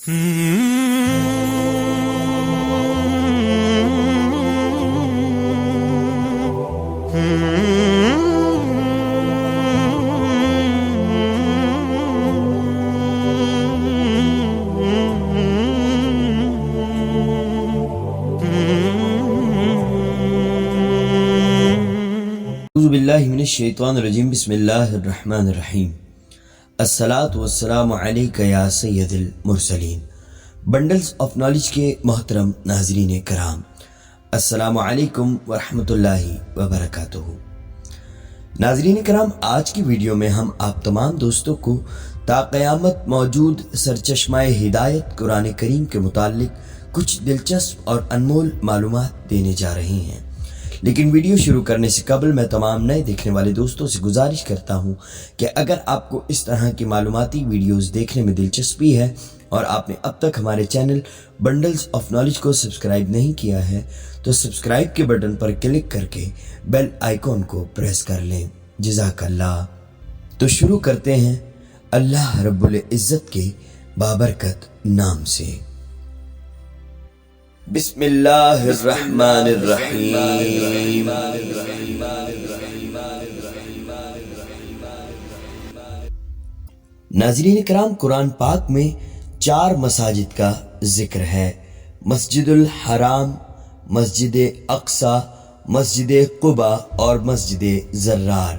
اعوذ باللہ من الشیطان الرجیم بسم اللہ الرحمن الرحیم الصلاۃ والسلام علیک یا سید المرسلین۔ بنڈلز آف نالج کے محترم ناظرین کرام، السلام علیکم ورحمۃ اللہ وبرکاتہ۔ ناظرین کرام، آج کی ویڈیو میں ہم آپ تمام دوستوں کو تا قیامت موجود سرچشمہ ہدایت قرآن کریم کے متعلق کچھ دلچسپ اور انمول معلومات دینے جا رہے ہیں۔ لیکن ویڈیو شروع کرنے سے قبل میں تمام نئے دیکھنے والے دوستوں سے گزارش کرتا ہوں کہ اگر آپ کو اس طرح کی معلوماتی ویڈیوز دیکھنے میں دلچسپی ہے اور آپ نے اب تک ہمارے چینل بنڈلز آف نالج کو سبسکرائب نہیں کیا ہے تو سبسکرائب کے بٹن پر کلک کر کے بیل آئیکن کو پریس کر لیں۔ جزاک اللہ۔ تو شروع کرتے ہیں اللہ رب العزت کے بابرکت نام سے۔ بسم اللہ الرحمن الرحیم۔ ناظرین کرام، قرآن پاک میں 4 مساجد کا ذکر ہے: مسجد الحرام، مسجد اقصی، مسجد قباء اور مسجد زرار۔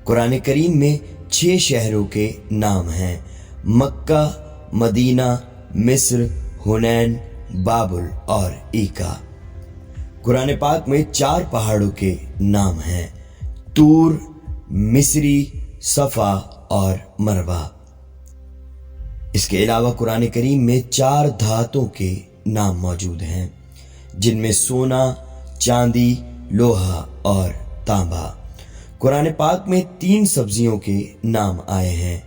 قرآن کریم میں 6 شہروں کے نام ہیں: مکہ، مدینہ، مصر، حنین، بابل اور ایکا۔ قرآن پاک میں 4 پہاڑوں کے نام ہیں: طور، مصری، صفا اور مروہ۔ اس کے علاوہ قرآن کریم میں 4 دھاتوں کے نام موجود ہیں، جن میں سونا، چاندی، لوہا اور تانبا۔ قرآن پاک میں 3 سبزیوں کے نام آئے ہیں: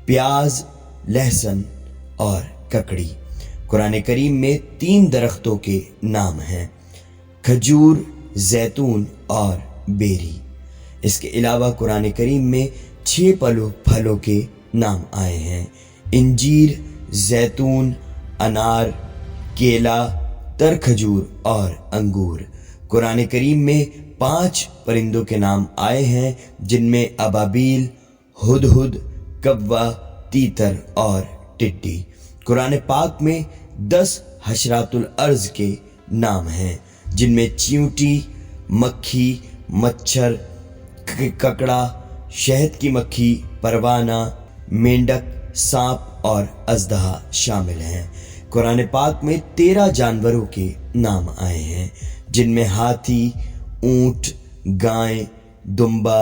پیاز، لہسن اور ککڑی۔ قرآن کریم میں 3 درختوں کے نام ہیں: کھجور، زیتون اور بیری۔ اس کے علاوہ قرآن کریم میں 6 پھلوں کے نام آئے ہیں: انجیر، زیتون، انار، کیلا، تر کھجور اور انگور۔ قرآن کریم میں 5 پرندوں کے نام آئے ہیں، جن میں ابابیل، ہدہد، کوا، تیتر اور ٹڈی۔ قرآن پاک میں 10 حشرات الارض کے نام ہیں، جن میں چیونٹی، مکھی، مچھر، ککڑا، شہد کی مکھی، پروانہ، مینڈک، سانپ اور اژدہا شامل ہیں۔ قرآن پاک میں 13 جانوروں کے نام آئے ہیں، جن میں ہاتھی، اونٹ، گائے، دمبا،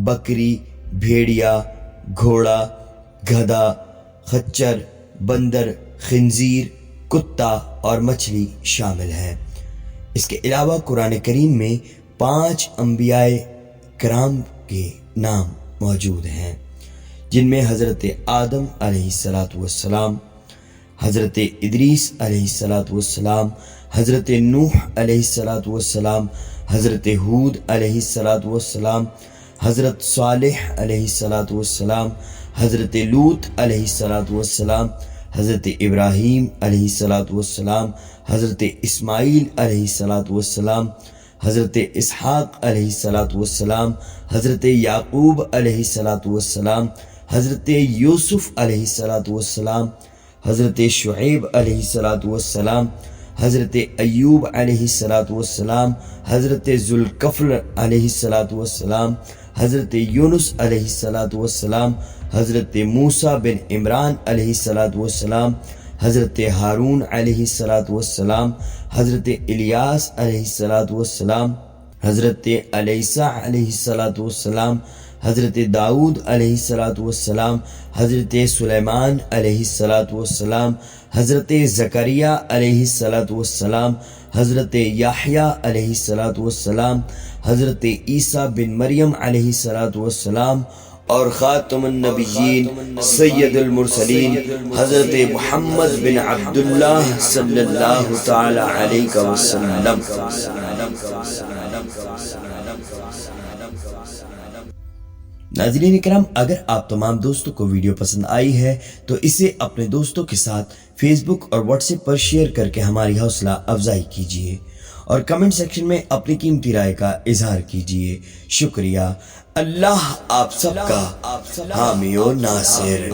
بکری، بھیڑیا، گھوڑا، گدھا، خچر، بندر، خنزیر، کتا اور مچھلی شامل ہے۔ اس کے علاوہ قرآن کریم میں 5 انبیاء کرام کے نام موجود ہیں، جن میں حضرت آدم علیہ السلام، حضرت ادریس علیہ السلام، حضرت نوح علیہ السلام، حضرت ہود علیہ السلام، حضرت صالح علیہ السلام، حضرت لوط علیہ السلام، حضرت ابراہیم علیہ السلام، حضرت اسماعیل علیہ السلام، حضرت اسحاق علیہ السلام، حضرت یعقوب علیہ السلام، حضرت یوسف علیہ السلام، حضرت شعیب علیہ السلام، حضرت ایوب علیہ السلام، حضرت ذوالکفل علیہ السلام، حضرت یونس علیہ السلام، حضرت موسیٰ بن عمران علیہ السلام، حضرت ہارون علیہ السلام، حضرت الیاس علیہ السلام، حضرت علیسیٰ علیہ السلام، حضرت داؤد علیہ السلام، حضرت سلیمان علیہ السلام، حضرت زکریا علیہ السلام، حضرت یحییٰ علیہ السلام، حضرت عیسیٰ بن مریم علیہ السلام اور خاتم النبیین سید المرسلین حضرت محمد بن عبداللہ صلی اللہ تعالی علیہ وسلم۔ ناظرین کرام، اگر آپ تمام دوستوں کو ویڈیو پسند آئی ہے تو اسے اپنے دوستوں کے ساتھ فیس بک اور واٹس ایپ پر شیئر کر کے ہماری حوصلہ افزائی کیجیے اور کمنٹ سیکشن میں اپنی قیمتی رائے کا اظہار کیجیے. شکریہ. اللہ آپ سب کا حامی و ناصر.